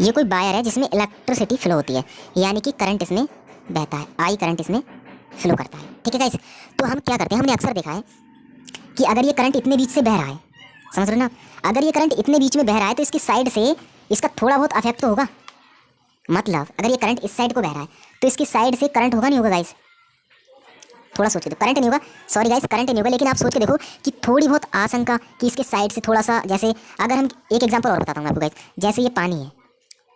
ये कोई वायर है जिसमें इलेक्ट्रिसिटी फ्लो होती है, यानी कि करंट इसमें बहता है, आई करंट इसमें फ्लो करता है। ठीक है गाइस, तो हम क्या करते हैं, हमने अक्सर देखा है कि अगर ये करंट इतने बीच से बह रहा है, समझ रहे हो ना, अगर ये करंट इतने बीच में बह रहा है तो इसकी साइड से इसका थोड़ा बहुत अफेक्ट तो होगा। मतलब अगर ये करंट इस साइड को बह रहा है तो इसकी साइड से करंट होगा नहीं होगा गाइस? थोड़ा सोच के देखो, करंट नहीं होगा, सॉरी गाइस करंट नहीं होगा, लेकिन आप सोच के देखो कि थोड़ी बहुत आशंका कि इसके साइड से थोड़ा सा, जैसे अगर हम एक एग्जांपल और बताता हूँ आपको गाइस, जैसे ये पानी है,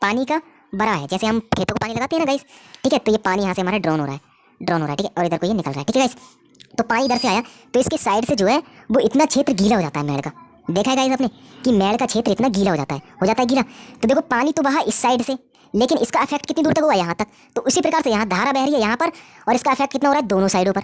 पानी का बड़ा है, जैसे हम खेतों को पानी लगाते हैं ना गाइस, ठीक है, तो ये पानी यहाँ से हमारा ड्रॉन हो रहा है, ठीक है, और इधर को ये निकल रहा है। ठीक है गाइस, तो पानी इधर से आया तो इसके साइड से जो है वो इतना क्षेत्र गीला हो जाता है मेड़ का। देखा है गाइस आपने कि मेड़ का क्षेत्र इतना गीला हो जाता है गीला। तो देखो पानी तो बहा इस साइड से, लेकिन इसका इफेक्ट कितनी दूर तक हुआ, यहाँ तक। तो उसी प्रकार से यहाँ धारा बह रही है यहाँ पर, और इसका इफेक्ट कितना हो रहा है, दोनों साइडों पर।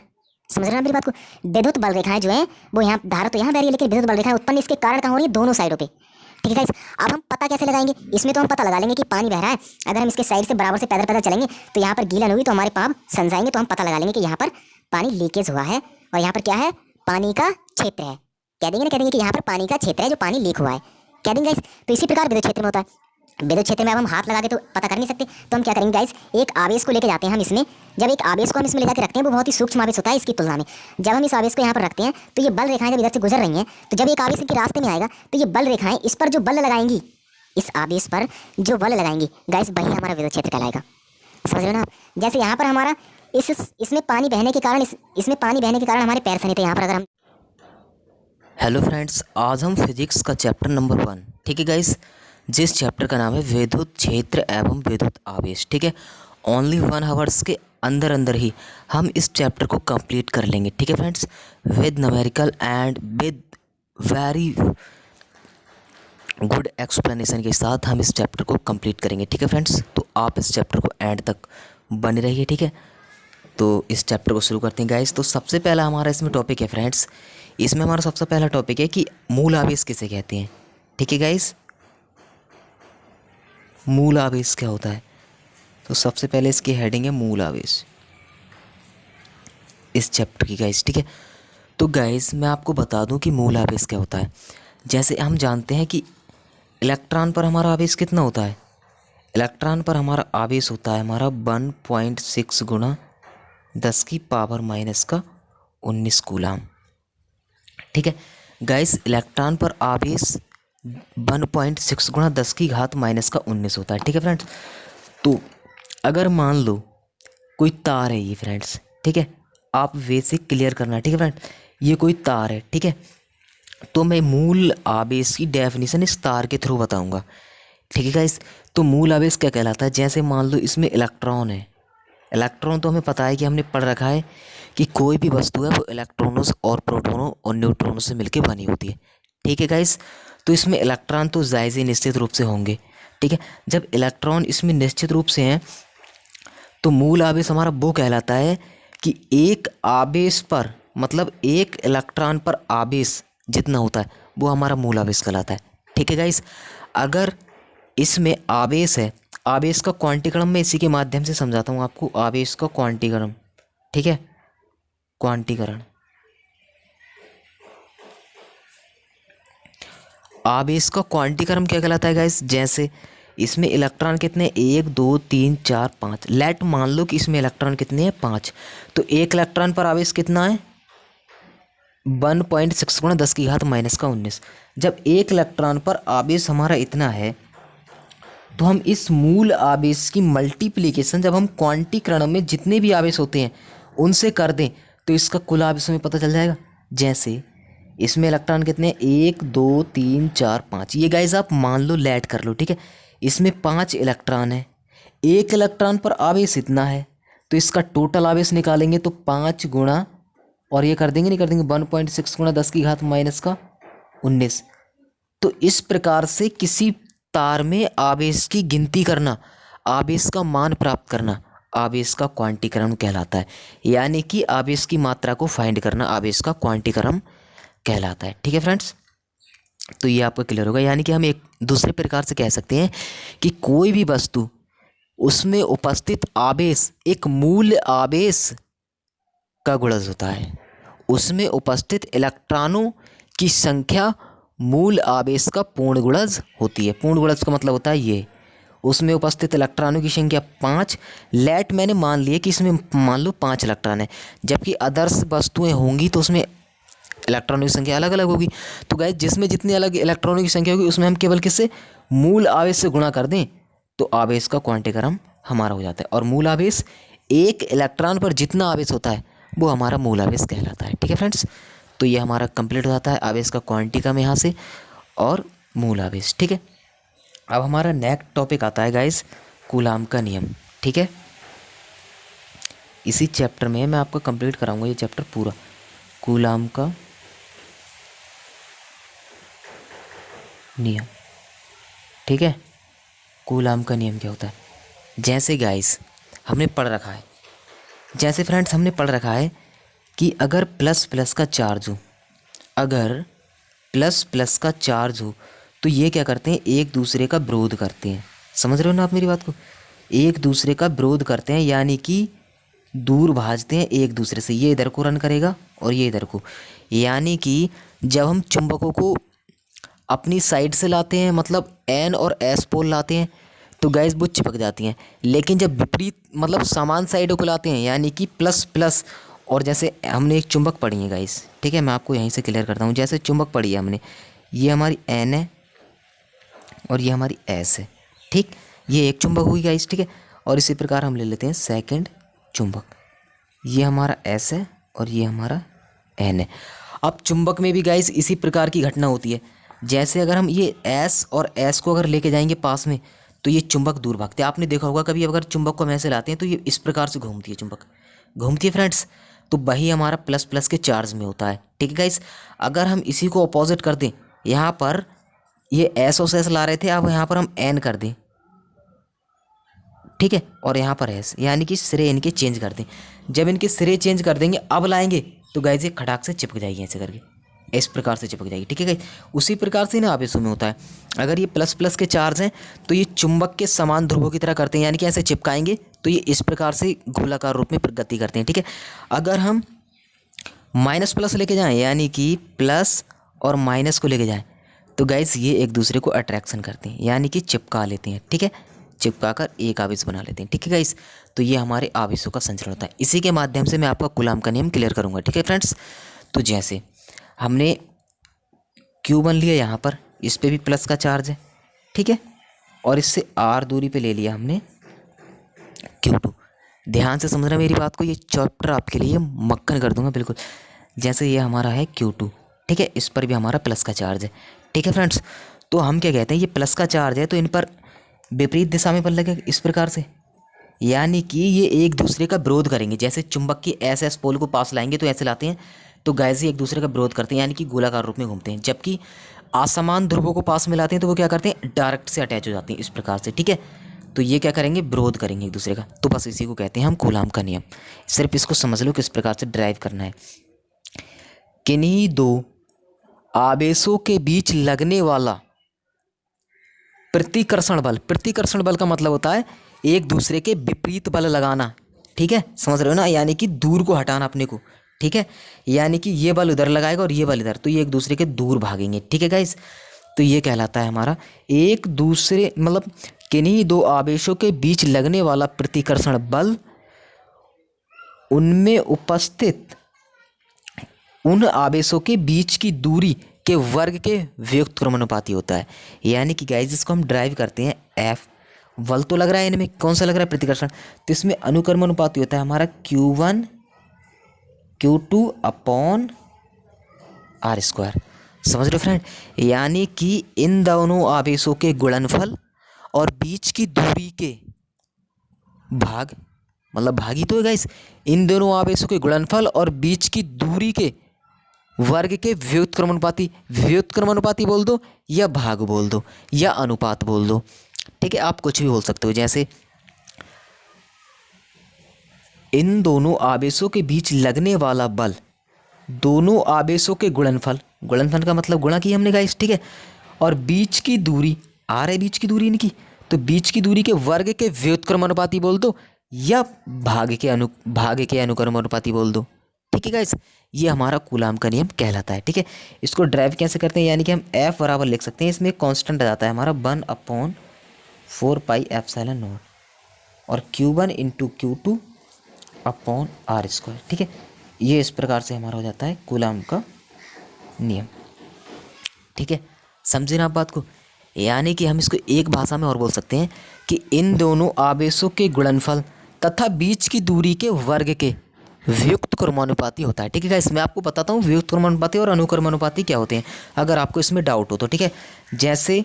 समझ रहे हैं मेरी बात को? विद्युत बल रेखाएं जो है वो यहाँ, धारा तो यहाँ बह रही है, लेकिन विद्युत बल रेखाएं उत्पन्न इसके कारण कहाँ हो रही है, दोनों साइडों पे। ठीक है गाइस, अब हम पता कैसे लगाएंगे, इसमें तो हम पता लगा लेंगे कि पानी बह रहा है, अगर हम इसके साइड से बराबर से पैदल पैदल चलेंगे तो यहाँ पर गीला नहीं हुई तो हमारे पाप समझाएंगे, तो हम पता लगा लेंगे कि यहाँ पर पानी लीकेज हुआ है और यहाँ पर क्या है, पानी का क्षेत्र है। कह देंगे ना, कह देंगे कि यहाँ पर पानी का क्षेत्र है जो पानी लीक हुआ है, कह देंगे गाइस। तो इसी प्रकार विद्युत क्षेत्र में होता है। विद्युत क्षेत्र में अब हम हाथ लगा के तो पता कर नहीं सकते, तो हम क्या करेंगे गाइस, एक आवेश को लेके जाते हैं हम इसमें। जब एक आवेश को हम इसमें ले जाकर रखते हैं, वो बहुत ही सूक्ष्म आवेश होता है इसकी तुलना में। जब हम इस आवेश को यहाँ पर रखते हैं तो ये बल रेखाएं जब इधर से गुजर रही हैं, तो जब एक आवेश के रास्ते में आएगा तो ये बल रेखाएं इस पर जो बल लगाएंगी, इस आवेश पर जो बल लगाएंगी गाइस, वही हमारा विद्युत क्षेत्र कहलाएगा। समझ रहे हो ना आप? जैसे यहाँ पर हमारा इसमें पानी बहने के कारण, इसमें पानी बहने के कारण हमारे पैर सने थे यहाँ पर, अगर हम। हेलो फ्रेंड्स, आज हम फिजिक्स का चैप्टर नंबर 1, ठीक है गाइस, जिस चैप्टर का नाम है विद्युत क्षेत्र एवं विद्युत आवेश। ठीक है, ओनली 1 आवर्स के अंदर अंदर ही हम इस चैप्टर को कंप्लीट कर लेंगे। ठीक है friends, with numerical and with very good explanation के साथ हम इस चैप्टर को कंप्लीट करेंगे। ठीक है फ्रेंड्स, तो आप इस चैप्टर को एंड तक बने रहिए। ठीक है, तो इस चैप्टर को शुरू करते हैं गाइस। तो सबसे पहला हमारा इसमें टॉपिक है फ्रेंड्स, इसमें हमारा सबसे पहला टॉपिक है कि मूल आवेश किसे कहते हैं। ठीक है गाइस, मूल आवेश क्या होता है, तो सबसे पहले इसकी हेडिंग है मूल आवेश इस चैप्टर की गाइस। ठीक है, तो गाइस मैं आपको बता दूं कि मूल आवेश क्या होता है। जैसे हम जानते हैं कि इलेक्ट्रॉन पर हमारा आवेश कितना होता है, इलेक्ट्रॉन पर हमारा आवेश होता है हमारा 1.6 गुणा 10 की पावर माइनस का 19 कूलाम। ठीक है गाइस, इलेक्ट्रॉन पर आवेश 1.6 गुणा 10 की घात माइनस का 19 होता है। ठीक है फ्रेंड्स, तो अगर मान लो कोई तार है ये फ्रेंड्स, ठीक है, आप वैसे क्लियर करना। ठीक है फ्रेंड्स, ये कोई तार है, ठीक है, तो मैं मूल आवेश की डेफिनेशन इस तार के थ्रू बताऊंगा। ठीक है गाइस, तो मूल आवेश क्या कहलाता है, जैसे मान लो इसमें इलेक्ट्रॉन है, इलेक्ट्रॉन तो हमें पता है कि हमने पढ़ रखा है कि कोई भी वस्तु है वो इलेक्ट्रॉनों और प्रोटॉनों और न्यूट्रॉनों से मिलकर बनी होती है। ठीक है गाइस, तो इसमें इलेक्ट्रॉन तो जायज़ ही निश्चित रूप से होंगे। ठीक है, जब इलेक्ट्रॉन इसमें निश्चित रूप से हैं तो मूल आवेश हमारा वो कहलाता है कि एक आवेश पर, मतलब एक इलेक्ट्रॉन पर आवेश जितना होता है वो हमारा मूल आवेश कहलाता है। ठीक है गाइस, अगर इसमें आवेश है, आवेश का क्वांटीकरण मैं इसी के माध्यम से समझाता हूँ आपको, आवेश का क्वांटीकरण। ठीक है, क्वांटीकरण, आवेश का क्वांटीकरण क्या कहलाता है गाइस, जैसे इसमें इलेक्ट्रॉन कितने, 1 2 3 4 5, लेट मान लो कि इसमें इलेक्ट्रॉन कितने हैं, 5, तो एक इलेक्ट्रॉन पर आवेश कितना है, 1.6 गुणा 10 की घात माइनस का 19। जब एक इलेक्ट्रॉन पर आवेश हमारा इतना है तो हम इस मूल आवेश की मल्टीप्लिकेशन जब हम क्वांटीकरण में जितने भी आवेश होते हैं उनसे कर दें तो इसका कुल आवेश हमें पता चल जाएगा। जैसे इसमें इलेक्ट्रॉन कितने हैं, 1 2 3 4 5, ये गाइस आप मान लो, लेट कर लो। ठीक है, इसमें 5 इलेक्ट्रॉन है, एक इलेक्ट्रॉन पर आवेश इतना है, तो इसका टोटल आवेश निकालेंगे तो 5 गुणा, और ये कर देंगे, नहीं कर देंगे, 1.6 गुणा 10 की घात माइनस का 19। तो इस प्रकार से किसी तार में आवेश की गिनती करना, आवेश का मान प्राप्त करना, आवेश का क्वांटीकरण कहलाता है। यानी कि आवेश की मात्रा को फाइंड करना आवेश का क्वांटीकरण कहलाता है। ठीक है फ्रेंड्स, तो ये आपको क्लियर होगा। यानी कि हम एक दूसरे प्रकार से कह सकते हैं कि कोई भी वस्तु, उसमें उपस्थित आवेश एक मूल आवेश का गुणज होता है, उसमें उपस्थित इलेक्ट्रॉनों की संख्या मूल आवेश का पूर्ण गुणज होती है। पूर्ण गुणज का मतलब होता है ये, उसमें उपस्थित इलेक्ट्रॉनों की संख्या 5। लेट मैंने मान लिया कि इसमें मान लो 5 इलेक्ट्रॉन है, जबकि अदर्स वस्तुएं होंगी तो उसमें इलेक्ट्रॉनों की संख्या अलग अलग होगी। तो गाइस जिसमें जितनी अलग इलेक्ट्रॉनों की संख्या होगी उसमें हम केवल किससे, मूल आवेश से गुणा कर दें तो आवेश का क्वांटीक्रम हमारा हो जाता है। और मूल आवेश, एक इलेक्ट्रॉन पर जितना आवेश होता है वो हमारा मूल आवेश कहलाता है। ठीक है फ्रेंड्स, तो ये हमारा कंप्लीट हो जाता है आवेश का क्वांटिकम यहाँ से और मूल आवेश। ठीक है, अब हमारा नेक्स्ट टॉपिक आता है गाइस कूलाम का नियम। ठीक है, इसी चैप्टर में मैं आपको कंप्लीट कराऊंगा ये चैप्टर पूरा, कूलाम का नियम। ठीक है, कूलाम का नियम क्या होता है? जैसे गाइस हमने पढ़ रखा है, जैसे फ्रेंड्स हमने पढ़ रखा है कि अगर प्लस प्लस का चार्ज हो, अगर प्लस प्लस का चार्ज हो तो ये क्या करते हैं, एक दूसरे का विरोध करते हैं। समझ रहे हो ना आप मेरी बात को? एक दूसरे का विरोध करते हैं, यानी कि दूर भाजते हैं एक दूसरे से। ये इधर को रन करेगा और ये इधर को, यानी कि जब हम चुंबकों को अपनी साइड से लाते हैं, मतलब एन और एस पोल लाते हैं, तो गैस वो चिपक जाती हैं। लेकिन जब विपरीत मतलब समान साइडों को लाते हैं, यानी कि प्लस प्लस, और जैसे हमने एक चुंबक पढ़ी है गाइस, ठीक है, मैं आपको यहीं से क्लियर करता हूँ। जैसे चुंबक पढ़ी है हमने, ये हमारी एन है और ये हमारी एस है। ठीक, ये एक चुंबक हुई गाइस। ठीक है, और इसी प्रकार हम ले लेते हैं सेकंड चुंबक, ये हमारा एस है और ये हमारा एन है। अब चुंबक में भी गाइस इसी प्रकार की घटना होती है। जैसे अगर हम ये एस और एस को अगर लेके जाएंगे पास में तो ये चुंबक दूर भागते हैं। आपने देखा होगा कभी अगर चुंबक को हम ऐसे लाते हैं तो ये इस प्रकार से घूमती है, चुंबक घूमती है फ्रेंड्स, तो वही हमारा प्लस प्लस के चार्ज में होता है। ठीक है गाइस, अगर हम इसी को अपोजिट कर दें, यहाँ पर ये एस और एस ला रहे थे, अब यहाँ पर हम एन कर दें, ठीक है, और यहाँ पर एस, यानी कि सिरे इनके चेंज कर दें। जब इनके सिरे चेंज कर देंगे, अब लाएंगे तो गाइस ये खटाक से चिपक जाएगी, ऐसे करके इस प्रकार से चिपक जाएगी। ठीक है गाइस, उसी प्रकार से ना आवेशों में होता है। अगर ये प्लस प्लस के चार्ज हैं तो ये चुंबक के समान ध्रुवों की तरह करते हैं, यानी कि ऐसे चिपकाएंगे तो ये इस प्रकार से गोलाकार रूप में गति करते हैं। ठीक है, अगर हम माइनस प्लस लेके जाएं, यानी कि प्लस और माइनस को लेके जाएं, तो गाइस ये एक दूसरे को अट्रैक्शन करते हैं, यानी कि चिपका लेते हैं। ठीक है, चिपका कर एक आवेश बना लेते हैं। ठीक है गाइस, तो ये हमारे आवेशों का संचरण होता है। इसी के माध्यम से मैं आपका कूलाम का नियम क्लियर करूँगा। ठीक है फ्रेंड्स, तो जैसे हमने Q1 लिया, यहाँ पर इस पे भी प्लस का चार्ज है, ठीक है, और इससे R दूरी पे ले लिया हमने Q2। ध्यान से समझना मेरी बात को, ये चैप्टर आपके लिए मक्खन कर दूंगा बिल्कुल। जैसे ये हमारा है Q2, ठीक है, इस पर भी हमारा प्लस का चार्ज है। ठीक है फ्रेंड्स, तो हम क्या कहते हैं, ये प्लस का चार्ज है तो इन पर विपरीत दिशा में बल लगेगा इस प्रकार से, यानी कि ये एक दूसरे का विरोध करेंगे। जैसे चुंबक की एस एस पोल को पास लाएंगे तो ऐसे लाते हैं, तो गैस एक दूसरे का विरोध करते हैं, यानी कि गोलाकार रूप में घूमते हैं। जबकि असमान ध्रुवों को पास में लाते हैं तो वो क्या करते हैं, डायरेक्ट से अटैच हो जाते हैं इस प्रकार से। ठीक है, तो ये क्या करेंगे, विरोध करेंगे एक दूसरे का। तो बस इसी को कहते हैं हम कूलाम का नियम। सिर्फ इसको समझ लो किस प्रकार से ड्राइव करना है। किन्हीं दो आवेशों के बीच लगने वाला प्रतिकर्षण बल, प्रतिकर्षण बल का मतलब होता है एक दूसरे के विपरीत बल लगाना। ठीक है, समझ रहे हो ना, यानी कि दूर को हटाना अपने को। ठीक है, यानी कि ये बल उधर लगाएगा और ये बल इधर, तो ये एक दूसरे के दूर भागेंगे। ठीक है गाइस, तो ये कहलाता है हमारा एक दूसरे, मतलब किन्हीं दो आवेशों के बीच लगने वाला प्रतिकर्षण बल उनमें उपस्थित उन आवेशों के बीच की दूरी के वर्ग के व्युत्क्रमानुपाती क्रमानुपाती होता है। यानी कि गाइस जिसको हम ड्राइव करते हैं एफ, बल तो लग रहा है इनमें, कौन सा लग रहा है, प्रतिकर्षण, तो इसमें अनुक्रमानुपाती होता है हमारा Q1 Q2 upon R square. समझ रहे हो फ्रेंड, यानी कि इन दोनों आवेशों के गुणनफल और बीच की दूरी के भाग, मतलब भागी तो है गाइस, इन दोनों आवेशों के गुणनफल और बीच की दूरी के वर्ग के व्युत्क्रमानुपाती, व्युत्क्रमानुपाती बोल दो या भाग बोल दो या अनुपात बोल दो। ठीक है, आप कुछ भी बोल सकते हो। जैसे इन दोनों आवेशों के बीच लगने वाला बल, दोनों आवेशों के गुणनफल, गुणनफल का मतलब गुणा किया हमने गाइस, ठीक है, और बीच की दूरी, आ रही बीच की दूरी इनकी, तो बीच की दूरी के वर्ग के व्युत्क्रमानुपाती बोल दो या भाग के अनुक्रमानुपाती बोल दो। ठीक है गाइस, ये हमारा कूलाम का नियम कहलाता है। ठीक है, इसको ड्राइव कैसे करते हैं, यानी कि हम F बराबर लिख सकते हैं, इसमें कांस्टेंट आ जाता है हमारा 1 अपॉन 4 पाई एप्सिलॉन नॉट और Q1 into Q2 upon are square. ठीक है, ये इस प्रकार से हमारा हो जाता है कूलम्ब का नियम। ठीक है, समझे ना आप बात को। यानी कि हम इसको एक भाषा में और बोल सकते हैं कि इन दोनों आवेशों के गुणनफल तथा बीच की दूरी के वर्ग के व्युक्त क्रमानुपाती होता है। ठीक है, इसमें आपको बताता हूँ व्युक्त क्रमानुपाती और अनुक्रमानुपाती क्या होते हैं, अगर आपको इसमें डाउट हो तो। ठीक है, जैसे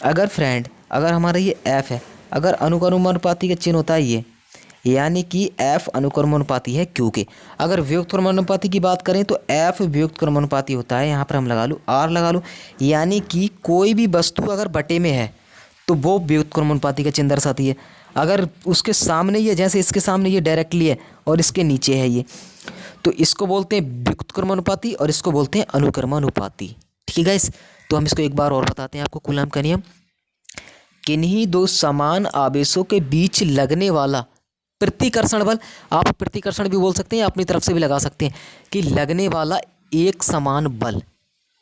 अगर हमारा ये F है, अगर अनुक्रमानुपाती का चिन्ह होता है ये, यानी कि F अनुक्रमानुपाती है Q के। अगर व्युक्त क्रमानुपाती की बात करें तो F व्युक्त क्रमानुपाती होता है, यहाँ पर हम लगा लूँ R लगा लूँ, यानी कि कोई भी वस्तु अगर बटे में है तो वो व्युक्त क्रमानुपाती का चिन्ह दर्शाती है। अगर उसके सामने ये, जैसे इसके सामने ये डायरेक्टली है और इसके नीचे है ये, तो इसको बोलते हैं व्युक्त क्रमानुपाती और इसको बोलते हैं अनुक्रमानुपाती। ठीक है गाइस, तो हम इसको एक बार और बताते हैं आपको कूलम्ब का नियम। किन्हीं दो समान आवेशों के बीच लगने वाला प्रतिकर्षण बल, आप प्रतिकर्षण भी बोल सकते हैं, अपनी तरफ से भी लगा सकते हैं कि लगने वाला एक समान बल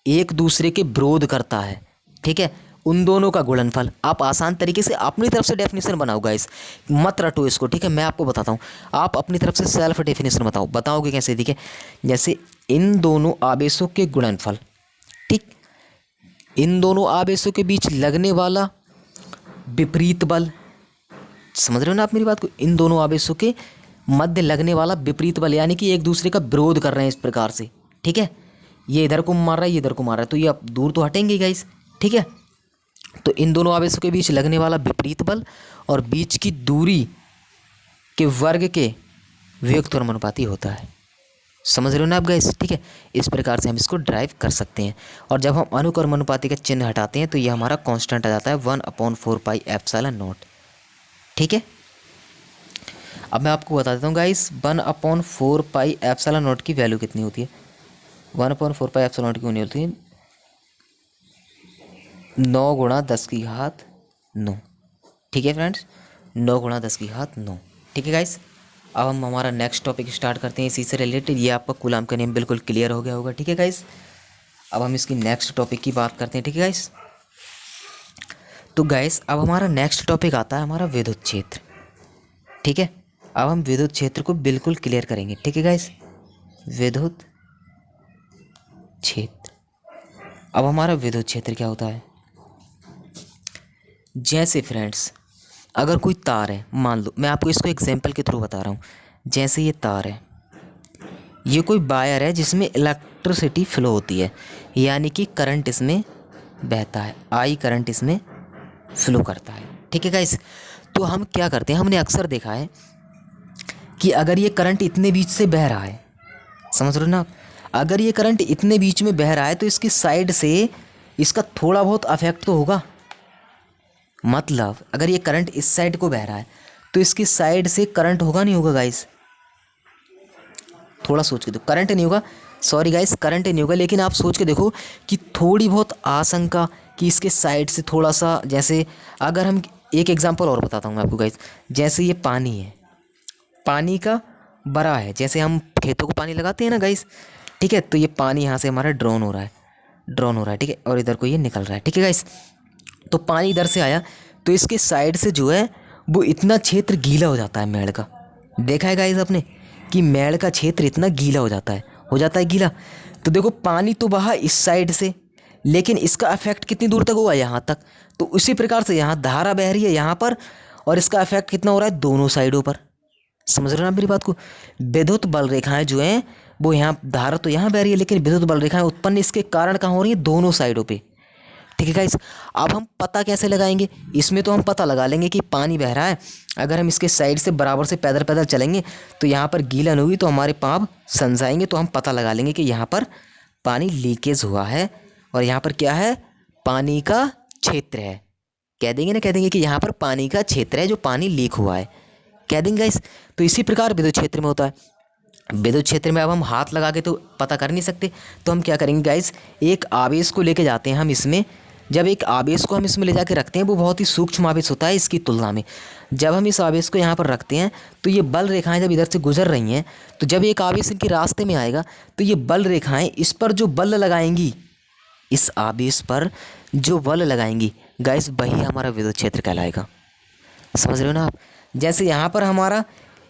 एक दूसरे के विरोध करता है। ठीक है, उन दोनों का गुणनफल। आप आसान तरीके से अपनी तरफ से डेफिनेशन बनाओ गाइस, मत रटो इसको। ठीक है, मैं आपको बताता हूँ, आप अपनी तरफ से सेल्फ डेफिनेशन बताओगे कैसे। ठीक है, जैसे इन दोनों आवेशों के गुणनफल, ठीक, इन दोनों आवेशों के बीच लगने वाला विपरीत बल, समझ रहे हो ना आप मेरी बात को। इन दोनों आवेशों के मध्य लगने वाला विपरीत बल, यानी कि एक दूसरे का विरोध कर रहे हैं इस प्रकार से। ठीक है, ये इधर को मार रहा है, ये इधर को मार रहा है, तो ये अब दूर तो हटेंगे गाइस। ठीक है, तो इन दोनों आवेशों के बीच लगने वाला विपरीत बल और बीच की दूरी के वर्ग के व्युक्त क्रमानुपाती होता है। समझ रहे हो ना आप गाइस। ठीक है, इस प्रकार से हम इसको ड्राइव कर सकते हैं। और जब हम अनुक्रमानुपाती का चिन्ह हटाते हैं तो ये हमारा कांस्टेंट आ जाता है 1/4 पाई एप्सिलॉन नॉट। ठीक है, अब मैं आपको बता देता हूँ गाइस 1/4 पाई एप्सिलॉन नॉट की वैल्यू कितनी होती है। 1/4 पाई एप्सिलॉन नॉट की होनी होती है 9 × 10⁹9। ठीक है फ्रेंड्स, 9 × 10⁹9। ठीक है गाइस, अब हम हमारा नेक्स्ट टॉपिक स्टार्ट करते हैं इसी से रिलेटेड। ये आपका कूलम्ब का नियम बिल्कुल क्लियर हो गया होगा। ठीक है गाइस, अब हम इसकी नेक्स्ट टॉपिक की बात करते हैं। ठीक है गाइस, तो गाइस अब हमारा नेक्स्ट टॉपिक आता है हमारा विद्युत क्षेत्र। ठीक है, अब हम विद्युत क्षेत्र को बिल्कुल क्लियर करेंगे। ठीक है गाइस, विद्युत क्षेत्र। अब हमारा विद्युत क्षेत्र क्या होता है, जैसे फ्रेंड्स अगर कोई तार है, मान लो मैं आपको इसको एग्जांपल के थ्रू बता रहा हूँ। जैसे ये तार है, ये कोई वायर है जिसमें इलेक्ट्रिसिटी फ्लो होती है, यानी कि करंट इसमें बहता है, आई करंट इसमें फ्लो करता है। ठीक है गाइस, तो हम क्या करते हैं, हमने अक्सर देखा है कि अगर ये करंट इतने बीच से बह रहा है, समझ रहे हो ना आप, अगर ये करंट इतने बीच में बह रहा है तो इसकी साइड से इसका थोड़ा बहुत अफेक्ट तो होगा। मतलब अगर ये करंट इस साइड को बह रहा है तो इसकी साइड से करंट होगा नहीं होगा गाइस, थोड़ा सोच के देखो। करंट नहीं होगा, सॉरी गाइस, करंट नहीं होगा, लेकिन आप सोच के देखो कि थोड़ी बहुत आशंका कि इसके साइड से थोड़ा सा, जैसे अगर हम एक एग्जांपल और बताता हूँ मैं आपको गाइस। जैसे ये पानी है, पानी का बड़ा है, जैसे हम खेतों को पानी लगाते हैं ना गाइस। ठीक है, तो ये पानी यहाँ से हमारा ड्रॉन हो रहा है। ठीक है, और इधर को ये निकल रहा है। ठीक है गाइस, तो पानी इधर से आया तो इसके साइड से जो है वो इतना क्षेत्र गीला हो जाता है मेड़ का। देखा है गाइस आपने कि मेड़ का क्षेत्र इतना गीला हो जाता है गीला। तो देखो पानी तो बहा इस साइड से, लेकिन इसका इफेक्ट कितनी दूर तक हुआ, यहाँ तक। तो उसी प्रकार से यहाँ धारा बह रही है यहाँ पर, और इसका इफेक्ट कितना हो रहा है, दोनों साइडों पर। समझ रहे हो ना मेरी बात को। विद्युत बल रेखाएं जो हैं वो यहाँ, धारा तो यहाँ बह रही है लेकिन विद्युत बल रेखाएं उत्पन्न इसके कारण कहाँ हो रही है, दोनों साइडों पे। ठीक है गाइस, अब हम पता कैसे लगाएंगे, इसमें तो हम पता लगा लेंगे कि पानी बह रहा है, अगर हम इसके साइड से बराबर से पैदल पैदल चलेंगे तो यहाँ पर गीला नहीं होगी, तो हमारे पाँव सन जाएंगे, तो हम पता लगा लेंगे कि यहाँ पर पानी लीकेज हुआ है और यहाँ पर क्या है, पानी का क्षेत्र है। कह देंगे कि यहाँ पर पानी का क्षेत्र है जो पानी लीक हुआ है, कह देंगे गाइस। तो इसी प्रकार विद्युत क्षेत्र में होता है। विद्युत क्षेत्र में अब हम हाथ लगा के तो पता कर नहीं सकते, तो हम क्या करेंगे गाइस, एक आवेश को लेके जाते हैं हम इसमें। जब एक आवेश को हम इसमें ले जाके रखते हैं, वो बहुत ही सूक्ष्म आवेश होता है इसकी तुलना में। जब हम इस आवेश को यहाँ पर रखते हैं तो ये बल रेखाएं जब इधर से गुजर रही हैं, तो जब एक आवेश इनके रास्ते में आएगा तो ये बल रेखाएं इस पर जो बल लगाएंगी, इस आवेश पर जो बल लगाएंगी गाइस, वही हमारा विद्युत क्षेत्र कहलाएगा। समझ रहे हो ना आप। जैसे यहाँ पर हमारा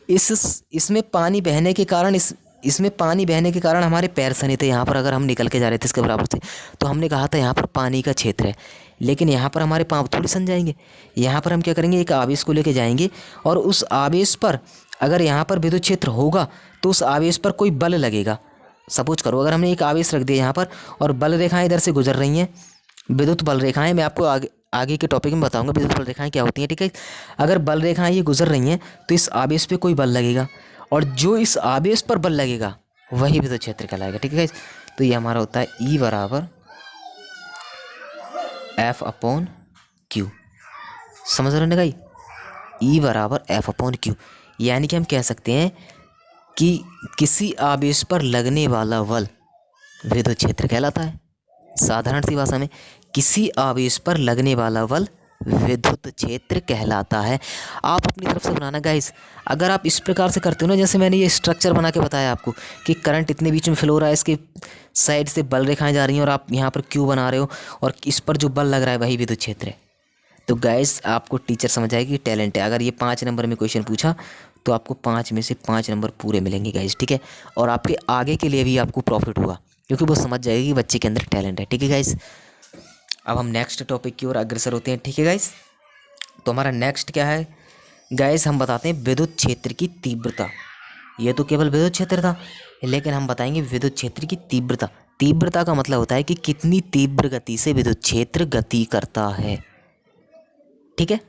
इसमें पानी बहने के कारण इसमें पानी बहने के कारण हमारे पैर सने थे। यहाँ पर अगर हम निकल के जा रहे थे इसके बराबर से, तो हमने कहा था यहाँ पर पानी का क्षेत्र है, लेकिन यहाँ पर हमारे पाँव थोड़ी सन जाएंगे। यहाँ पर हम क्या करेंगे, एक आवेश को लेके जाएंगे और उस आवेश पर अगर यहाँ पर विद्युत क्षेत्र होगा तो उस आवेश पर कोई बल लगेगा। सपोज करो अगर हमने एक आवेश रख दिया यहाँ पर और बल रेखाएं इधर से गुजर रही हैं, विद्युत बल रेखाएं, मैं आपको आगे के टॉपिक में बताऊंगा विद्युत बल रेखाएं क्या होती हैं, ठीक है। अगर बल रेखाएं ये गुजर रही हैं तो इस आवेश पे कोई बल लगेगा और जो इस आवेश पर बल लगेगा वही विद्युत क्षेत्र कहलाएगा, ठीक है। तो ये हमारा होता है E बराबर F/Q। समझ रहे हो ना भाई, E बराबर F/Q। यानी कि हम कह सकते हैं कि किसी आवेश पर लगने वाला बल विद्युत क्षेत्र कहलाता है। साधारण सी भाषा में किसी आवेश पर लगने वाला बल विद्युत क्षेत्र कहलाता है। आप अपनी तरफ से बनाना गाइस। अगर आप इस प्रकार से करते हो ना, जैसे मैंने ये स्ट्रक्चर बना के बताया आपको कि करंट इतने बीच में फ्लो हो रहा है, इसके साइड से बल रेखाएं जा रही हैं और आप यहाँ पर क्यू बना रहे हो और इस पर जो बल लग रहा है वही विद्युत क्षेत्र है, तो गाइस आपको टीचर समझ आएगी टैलेंट है। अगर ये 5 नंबर में क्वेश्चन पूछा तो आपको 5 में से 5 नंबर पूरे मिलेंगे गाइस, ठीक है। और आपके आगे के लिए भी आपको प्रॉफिट होगा क्योंकि वो समझ जाएगी कि बच्चे के अंदर टैलेंट है, ठीक है गाइस। अब हम नेक्स्ट टॉपिक की ओर अग्रसर होते हैं, ठीक है गाइस। तो हमारा नेक्स्ट क्या है गाइस, हम बताते हैं विद्युत क्षेत्र की तीव्रता। ये तो केवल विद्युत क्षेत्र था, लेकिन हम बताएंगे विद्युत क्षेत्र की तीव्रता। तीव्रता का मतलब होता है कि कितनी तीव्र गति से विद्युत क्षेत्र गति करता है, ठीक है।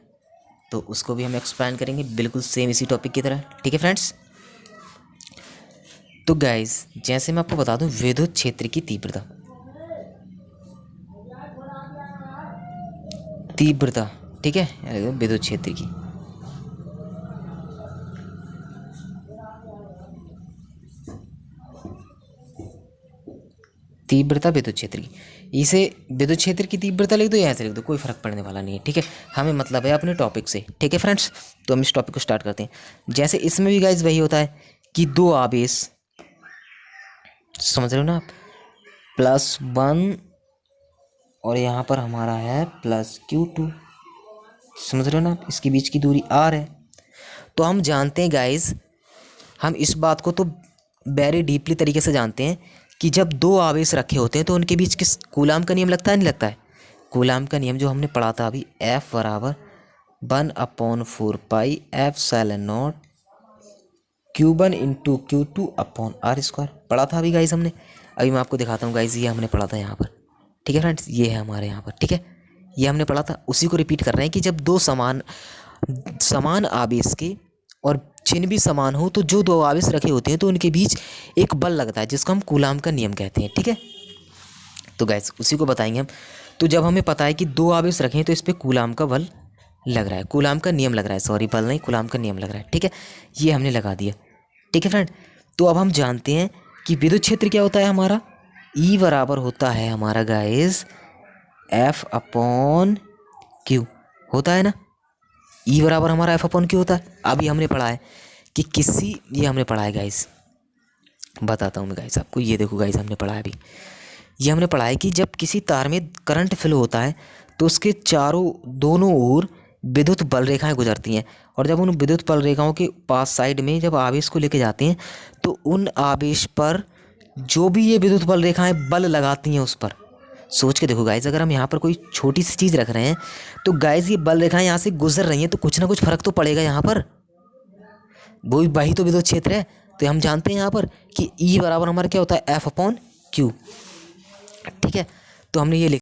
तो उसको भी हम एक्सप्लेन करेंगे बिल्कुल सेम इसी टॉपिक की तरह, ठीक है फ्रेंड्स। तो गाइस जैसे मैं आपको बता दूं विद्युत क्षेत्र की तीव्रता, ठीक है, विद्युत क्षेत्र की तीव्रता, विद्युत क्षेत्र की, इसे विद्युत क्षेत्र की तीव्रता लिख दो या ऐसे लिख दो, कोई फर्क पड़ने वाला नहीं है, ठीक है। हमें मतलब है अपने टॉपिक से, ठीक है फ्रेंड्स। तो हम इस टॉपिक को स्टार्ट करते हैं। जैसे इसमें भी गाइस वही होता है कि 2 आवेश, समझ रहे हो ना आप, +1 और यहाँ पर हमारा है +Q2, समझ रहे हो ना आप, इसके बीच की दूरी R है। तो हम जानते हैं गाइस, हम इस बात को तो वेरी डीपली तरीके से जानते हैं कि जब 2 आवेश रखे होते हैं तो उनके बीच किस कूलाम का नियम लगता है, नहीं लगता है। कूलाम का नियम जो हमने पढ़ा था अभी, F बराबर 1/4 पाई F∁0 Q1 × Q2/R², पढ़ा था अभी गाइस हमने। अभी मैं आपको दिखाता हूँ गाइस, ये हमने पढ़ा था यहाँ पर, ठीक है फ्रेंड्स, ये है हमारे यहाँ पर, ठीक है, ये हमने पढ़ा था। उसी को रिपीट कर रहे हैं कि जब 2 समान आवेश के और चिन्ह भी समान हो तो जो 2 आवेश रखे होते हैं तो उनके बीच एक बल लगता है जिसको हम कूलाम का नियम कहते हैं, ठीक है। तो गाइस उसी को बताएंगे हम। तो जब हमें पता है कि 2 आवेश रखे हैं तो इस पर कूलाम का बल लग रहा है, कूलाम का नियम लग रहा है, सॉरी बल नहीं, कूलाम का नियम लग रहा है, ठीक है। ये हमने लगा दिया, ठीक है फ्रेंड। तो अब हम जानते हैं कि विद्युत क्षेत्र क्या होता है हमारा, E बराबर होता है हमारा गाइस F/Q होता है ना। E बराबर हमारा F/Q होता है। अभी हमने पढ़ा है कि ये हमने पढ़ा है गाइस, बताता हूँ मैं गाइस आपको, ये देखो गाइस हमने पढ़ा है अभी, ये हमने पढ़ा है कि जब किसी तार में करंट फ्लो होता है तो उसके दोनों ओर विद्युत बल रेखाएं गुजरती हैं और जब उन विद्युत बल रेखाओं के पास साइड में जब आवेश को लेके जाते हैं तो उन आवेश पर जो भी ये विद्युत बल रेखाएं बल लगाती हैं उस पर, सोच के देखो गाइस, अगर हम यहाँ पर कोई छोटी सी चीज़ रख रहे हैं तो गाइस ये बल रेखाएं यहाँ से गुजर रही हैं तो कुछ ना कुछ फर्क तो पड़ेगा यहाँ पर, वही तो विद्युत क्षेत्र है। तो हम जानते हैं यहाँ पर कि E बराबर हमारा क्या होता है F/Q, ठीक है। तो हमने ये